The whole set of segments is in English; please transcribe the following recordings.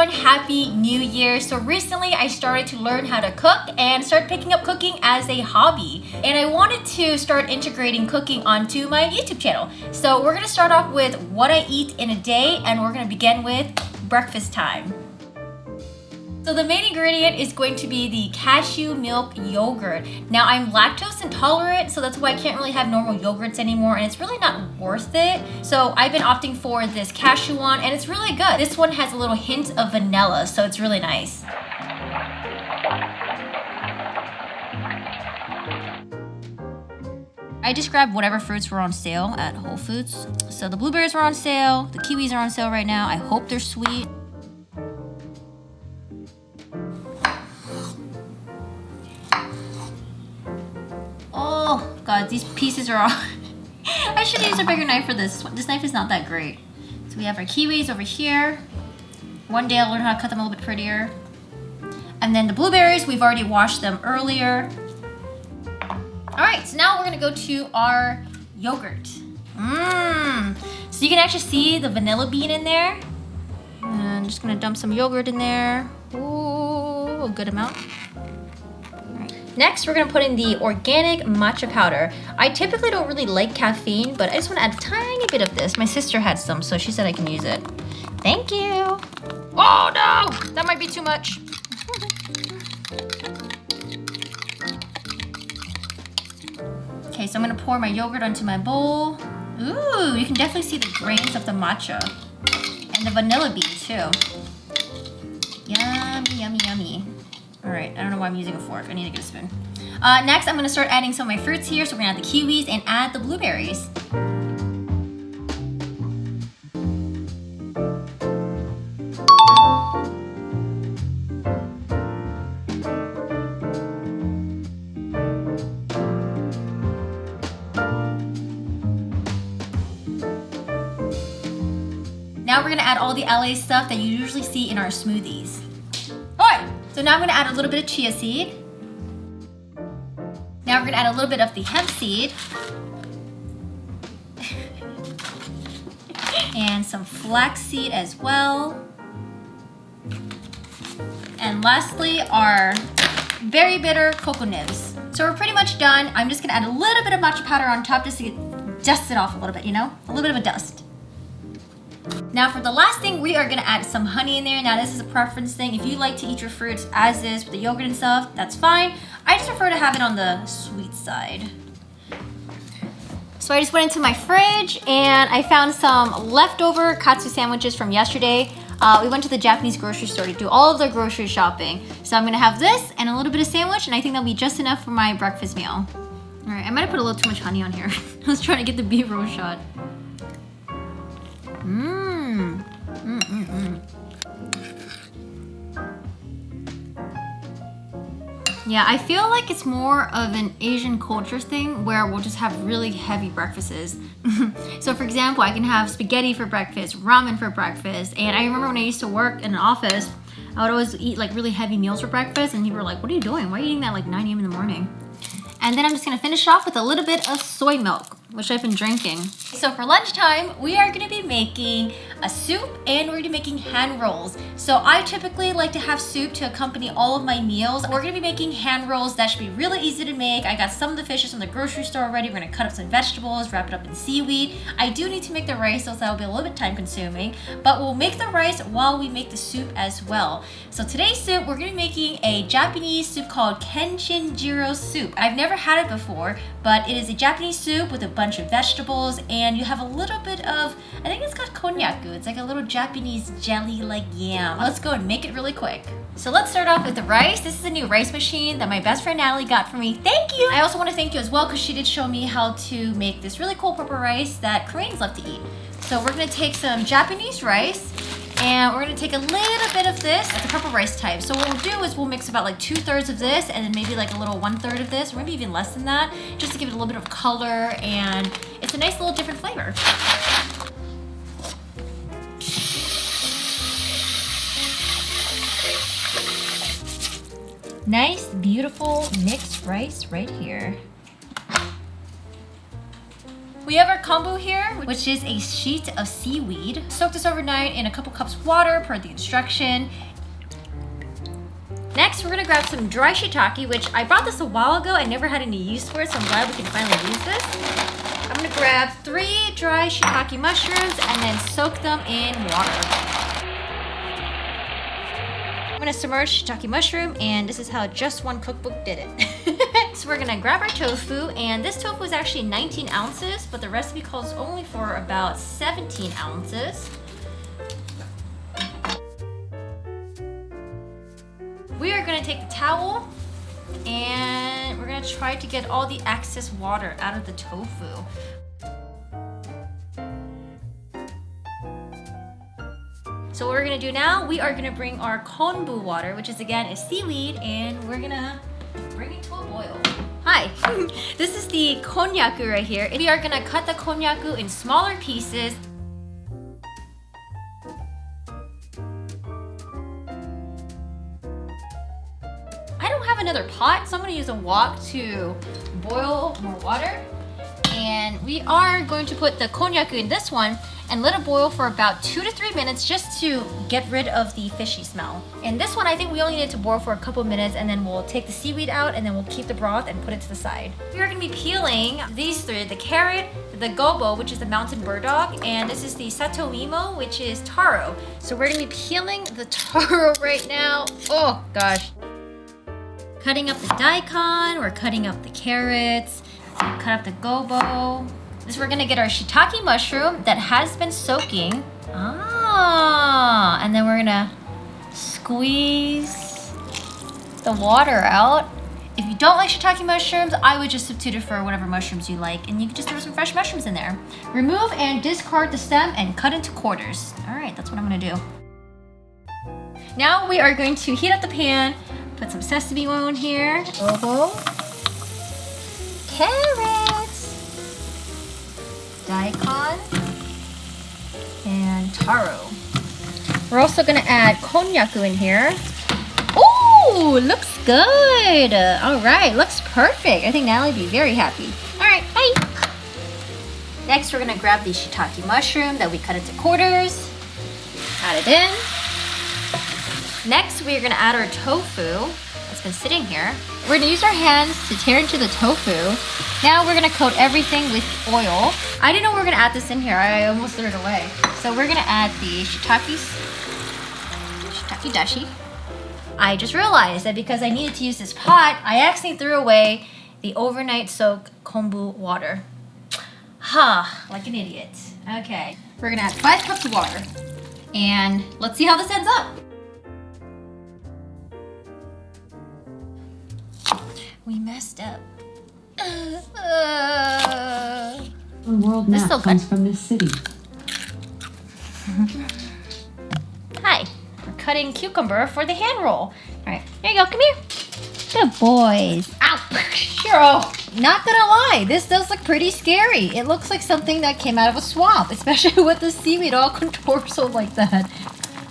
everyone, happy new year. So recently I started to learn how to cook and start picking up cooking as a hobby. And I wanted to start integrating cooking onto my YouTube channel. So we're gonna start off with what I eat in a day, and we're gonna begin with breakfast time. So the main ingredient is going to be the cashew milk yogurt. Now I'm lactose intolerant, so that's why I can't really have normal yogurts anymore, and it's really not worth it. So I've been opting for this cashew one, and it's really good. This one has a little hint of vanilla, so it's really nice. I just grabbed whatever fruits were on sale at Whole Foods. So the blueberries were on sale, the kiwis are on sale right now. I hope they're sweet. Oh God, these pieces are all... I should use a bigger knife for this. This knife is not that great. So we have our kiwis over here. One day I'll learn how to cut them a little bit prettier. And then the blueberries, we've already washed them earlier. All right, so now we're gonna go to our yogurt. So you can actually see the vanilla bean in there. And I'm just gonna dump some yogurt in there. Ooh, a good amount. Next, we're gonna put in the organic matcha powder. I typically don't really like caffeine, but I just wanna add a tiny bit of this. My sister had some, so she said I can use it. Thank you. Oh no, that might be too much. Okay, so I'm gonna pour my yogurt onto my bowl. Ooh, you can definitely see the grains of the matcha. And the vanilla bean too. Yummy, yummy, yummy. All right, I don't know why I'm using a fork. I need to get a spoon. Next, I'm gonna start adding some of my fruits here. So we're gonna add the kiwis and add the blueberries. Now we're gonna add all the LA stuff that you usually see in our smoothies. All right. So now I'm gonna add a little bit of chia seed. Now we're gonna add a little bit of the hemp seed. And some flax seed as well. And lastly, our very bitter cocoa nibs. So we're pretty much done. I'm just gonna add a little bit of matcha powder on top just to dust it off a little bit, you know? A little bit of a dust. Now for the last thing, we are gonna add some honey in there. Now this is a preference thing. If you like to eat your fruits as is with the yogurt and stuff, that's fine. I just prefer to have it on the sweet side. So I just went into my fridge and I found some leftover katsu sandwiches from yesterday. We went to the Japanese grocery store to do all of their grocery shopping. So I'm gonna have this and a little bit of sandwich, and I think that'll be just enough for my breakfast meal. All right, I might have put a little too much honey on here. I was trying to get the B-roll shot. Yeah, I feel like it's more of an Asian culture thing where we'll just have really heavy breakfasts. So for example, I can have spaghetti for breakfast, ramen for breakfast, and I remember when I used to work in an office, I would always eat like really heavy meals for breakfast, and people were like, what are you doing? Why are you eating that like 9 a.m. in the morning? And then I'm just gonna finish off with a little bit of soy milk, which I've been drinking. So for lunchtime, we are gonna be making a soup, and we're gonna be making hand rolls. So I typically like to have soup to accompany all of my meals. We're gonna be making hand rolls. That should be really easy to make. I got some of the fishes from the grocery store already. We're gonna cut up some vegetables, wrap it up in seaweed. I do need to make the rice, so that'll be a little bit time consuming, but we'll make the rice while we make the soup as well. So today's soup, we're gonna be making a Japanese soup called Kenchinjiro soup. I've never had it before, but it is a Japanese soup with a bunch of vegetables, and you have a little bit of, I think it's got konnyaku. It's like a little Japanese jelly like yam. Let's go and make it really quick. So let's start off with the rice. This is a new rice machine that my best friend Natalie got for me. Thank you! I also want to thank you as well because she did show me how to make this really cool purple rice that Koreans love to eat. So we're gonna take some Japanese rice, and we're gonna take a little bit of this, the purple rice type. So what we'll do is we'll mix about like 2/3 of this, and then maybe like a little 1/3 of this, or maybe even less than that, just to give it a little bit of color, and it's a nice little different flavor. Nice, beautiful mixed rice right here. We have our kombu here, which is a sheet of seaweed. Soak this overnight in a couple cups of water per the instruction. Next, we're gonna grab some dry shiitake, which I bought this a while ago. I never had any use for it, so I'm glad we can finally use this. I'm gonna grab 3 dry shiitake mushrooms and then soak them in water. I'm gonna submerge shiitake mushroom, and this is how Just One Cookbook did it. So we're gonna grab our tofu, and this tofu is actually 19 ounces, but the recipe calls only for about 17 ounces. We are gonna take the towel, and we're gonna try to get all the excess water out of the tofu. So what we're gonna do now, we are gonna bring our konbu water, which is again a seaweed, and we're gonna bring it to a boil. Hi, this is the konnyaku right here. We are gonna cut the konnyaku in smaller pieces. I don't have another pot, so I'm gonna use a wok to boil more water. And we are going to put the konnyaku in this one and let it boil for about 2 to 3 minutes just to get rid of the fishy smell. And this one, I think we only need to boil for a couple minutes, and then we'll take the seaweed out, and then we'll keep the broth and put it to the side. We are gonna be peeling these 3, the carrot, the gobo, which is the mountain burdock, and this is the satoimo, which is taro. So we're gonna be peeling the taro right now. Oh gosh. Cutting up the daikon, we're cutting up the carrots, cut up the gobo. This we're gonna get our shiitake mushroom that has been soaking. And then we're gonna squeeze the water out. If you don't like shiitake mushrooms, I would just substitute it for whatever mushrooms you like, and you can just throw some fresh mushrooms in there. Remove and discard the stem and cut into quarters. All right, that's what I'm gonna do. Now we are going to heat up the pan, put some sesame oil in here. Carrots, daikon, and taro. We're also gonna add konnyaku in here. Ooh, looks good. All right, looks perfect. I think Natalie would be very happy. All right, bye. Next, we're gonna grab the shiitake mushroom that we cut into quarters. Add it in. Next, we're gonna add our tofu that's been sitting here. We're gonna use our hands to tear into the tofu. Now we're gonna coat everything with oil. I didn't know we were gonna add this in here. I almost threw it away. So we're gonna add the shiitake dashi. I just realized that because I needed to use this pot, I accidentally threw away the overnight soak kombu water. Like an idiot. Okay, we're gonna add 5 cups of water. And let's see how this ends up. We messed up. The world map comes from this city. Hi, we're cutting cucumber for the hand roll. All right, here you go, come here. Good boys. Ow, Shiro. Not gonna lie, this does look pretty scary. It looks like something that came out of a swamp, especially with the seaweed all contorted like that.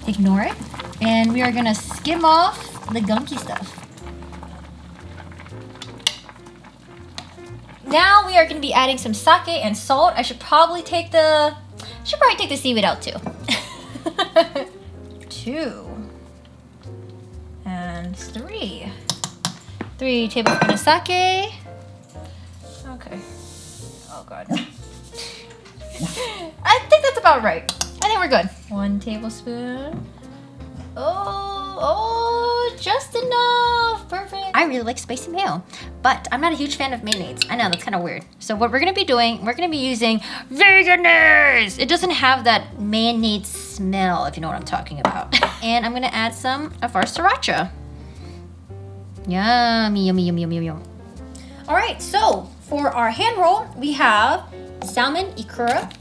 Ignore it. And we are gonna skim off the gunky stuff. Now we are going to be adding some sake and salt. I should probably take the seaweed out too. 2 and 3. 3 tablespoons of sake. Okay. Oh god. I think that's about right. I think we're good. 1 tablespoon. Oh, just enough. Perfect. I really like spicy mayo, but I'm not a huge fan of mayonnaise. I know, that's kind of weird. So what we're going to be doing, we're going to be using veganese. It doesn't have that mayonnaise smell, if you know what I'm talking about. And I'm going to add some of our sriracha. Yummy, yummy, yummy, yummy, yummy. All right, so for our hand roll, we have salmon ikura.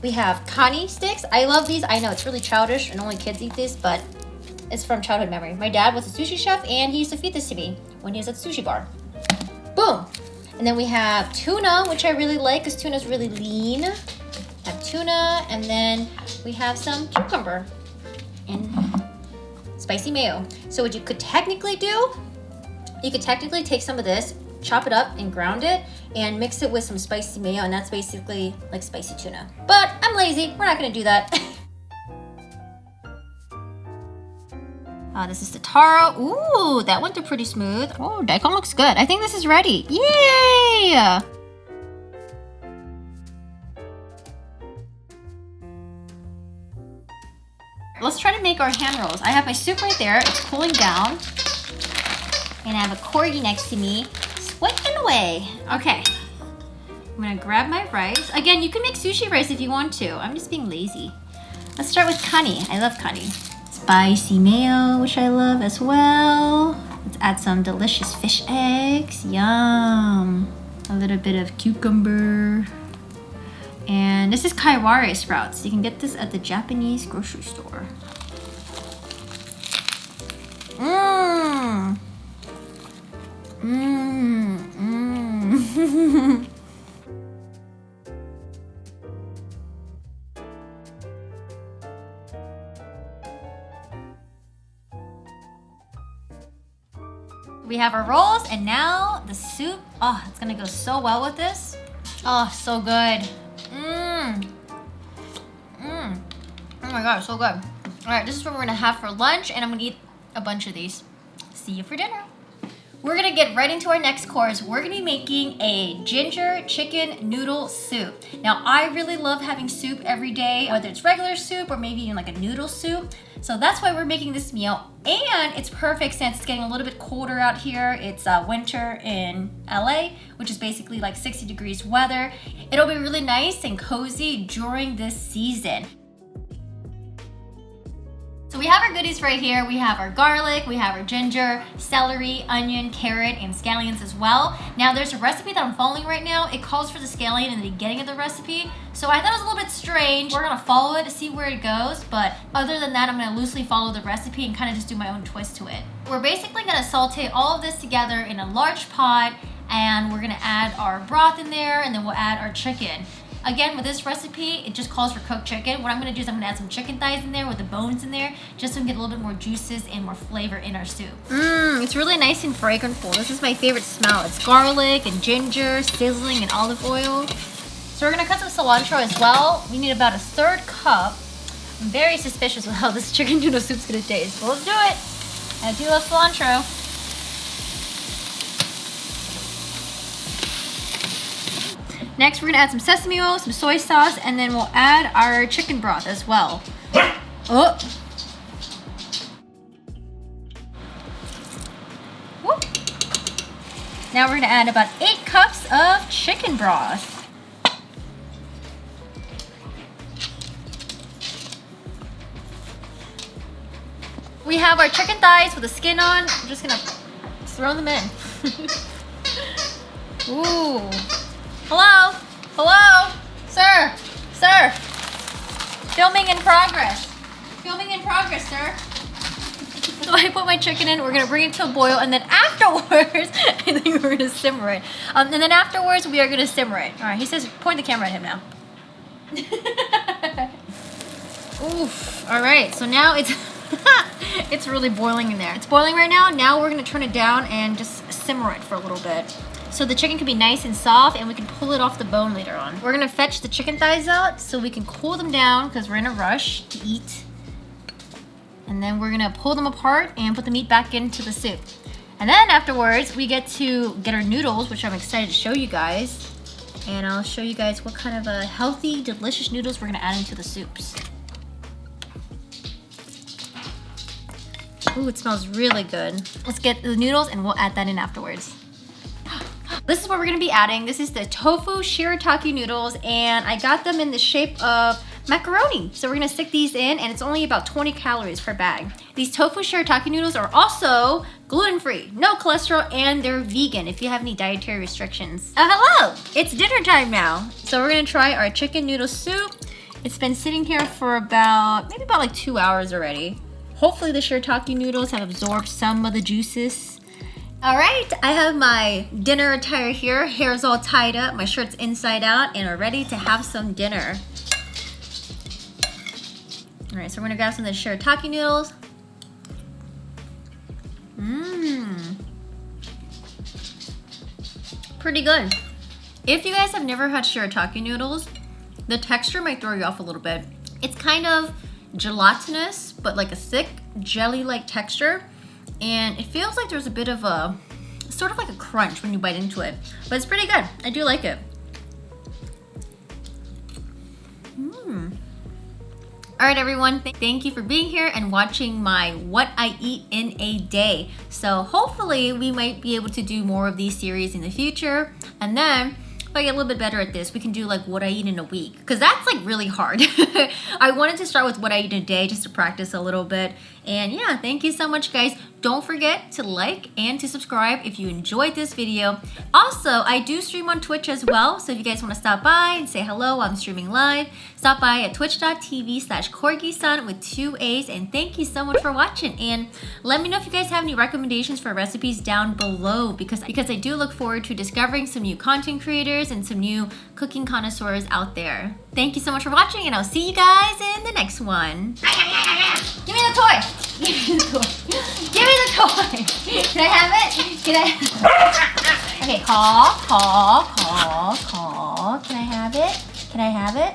We have kani sticks. I love these. I know it's really childish and only kids eat this, but it's from childhood memory. My dad was a sushi chef, and he used to feed this to me when he was at the sushi bar. Boom. And then we have tuna, which I really like because tuna is really lean. Have tuna, and then we have some cucumber and spicy mayo. So what you could technically do, you could technically take some of this, chop it up and ground it and mix it with some spicy mayo, and that's basically like spicy tuna. But I'm lazy, we're not gonna do that. This is the taro. Ooh, that went through pretty smooth. Oh, daikon looks good. I think this is ready. Yay! Let's try to make our hand rolls. I have my soup right there. It's cooling down. And I have a corgi next to me, sweating away. Okay. I'm gonna grab my rice. Again, you can make sushi rice if you want to. I'm just being lazy. Let's start with kani. I love kani. Spicy mayo, which I love as well. Let's add some delicious fish eggs. Yum. A little bit of cucumber. And this is kaiware sprouts. You can get this at the Japanese grocery store. Mmm. Mmm. Mmm. We have our rolls, and now the soup. Oh, it's gonna go so well with this. Oh, so good. Mmm. Mmm. Oh my god, so good. All right, this is what we're gonna have for lunch, and I'm gonna eat a bunch of these. See you for dinner. We're gonna get right into our next course. We're gonna be making a ginger chicken noodle soup. Now, I really love having soup every day, whether it's regular soup or maybe even like a noodle soup. So that's why we're making this meal. And it's perfect since it's getting a little bit colder out here. It's winter in LA, which is basically like 60 degrees weather. It'll be really nice and cozy during this season. So we have our goodies right here. We have our garlic, we have our ginger, celery, onion, carrot, and scallions as well. Now there's a recipe that I'm following right now. It calls for the scallion in the beginning of the recipe. So I thought it was a little bit strange. We're gonna follow it to see where it goes, but other than that, I'm gonna loosely follow the recipe and kind of just do my own twist to it. We're basically gonna saute all of this together in a large pot, and we're gonna add our broth in there, and then we'll add our chicken. Again, with this recipe, it just calls for cooked chicken. What I'm gonna do is I'm gonna add some chicken thighs in there with the bones in there, just so we can get a little bit more juices and more flavor in our soup. It's really nice and fragrantful. This is my favorite smell. It's garlic and ginger, sizzling, and olive oil. So we're gonna cut some cilantro as well. We need about a 1/3 cup. I'm very suspicious of how this chicken noodle soup's gonna taste, but let's do it. I do love cilantro. Next, we're gonna add some sesame oil, some soy sauce, and then we'll add our chicken broth as well. Oh. Whoop. Now we're gonna add about 8 cups of chicken broth. We have our chicken thighs with the skin on. I'm just gonna throw them in. Ooh. Hello? Hello? Sir? Sir? Filming in progress. Filming in progress, sir. So I put my chicken in. We're going to bring it to a boil. And then afterwards, I think we're going to simmer it. And then afterwards, we are going to simmer it. All right, he says, point the camera at him now. Oof. All right, so now it's... it's really boiling in there. It's boiling right now. Now we're going to turn it down and just simmer it for a little bit. So the chicken can be nice and soft, and we can pull it off the bone later on. We're gonna fetch the chicken thighs out so we can cool them down because we're in a rush to eat. And then we're gonna pull them apart and put the meat back into the soup. And then afterwards, we get to get our noodles, which I'm excited to show you guys. And I'll show you guys what kind of healthy, delicious noodles we're gonna add into the soups. Ooh, it smells really good. Let's get the noodles and we'll add that in afterwards. This is what we're gonna be adding. This is the tofu shirataki noodles, and I got them in the shape of macaroni. So we're gonna stick these in, and it's only about 20 calories per bag. These tofu shirataki noodles are also gluten-free, no cholesterol, and they're vegan if you have any dietary restrictions. Hello, it's dinner time now. So we're gonna try our chicken noodle soup. It's been sitting here for maybe about like 2 hours already. Hopefully the shirataki noodles have absorbed some of the juices. All right, I have my dinner attire here. Hair's all tied up, my shirt's inside out, and we're ready to have some dinner. All right, so we're gonna grab some of the shirataki noodles. pretty good. If you guys have never had shirataki noodles, the texture might throw you off a little bit. It's kind of gelatinous, but like a thick jelly-like texture. And it feels like there's a bit of a, sort of like a crunch when you bite into it. But it's pretty good. I do like it. All right, everyone, thank you for being here and watching my what I eat in a day. So hopefully we might be able to do more of these series in the future. And then if I get a little bit better at this, we can do like what I eat in a week, because that's like really hard. I wanted to start with what I eat in a day just to practice a little bit. And yeah, thank you so much, guys. Don't forget to like and to subscribe if you enjoyed this video. Also, I do stream on Twitch as well, so if you guys want to stop by and say hello while I'm streaming live, stop by at twitch.tv/CORGISAAN with 2 A's, and thank you so much for watching. And let me know if you guys have any recommendations for recipes down below, because I do look forward to discovering some new content creators and some new cooking connoisseurs out there. Thank you so much for watching, and I'll see you guys in the next one. Give me the toy! Give me the toy! Give me the toy! Can I have it? Can I? Okay, call. Can I have it? Can I have it?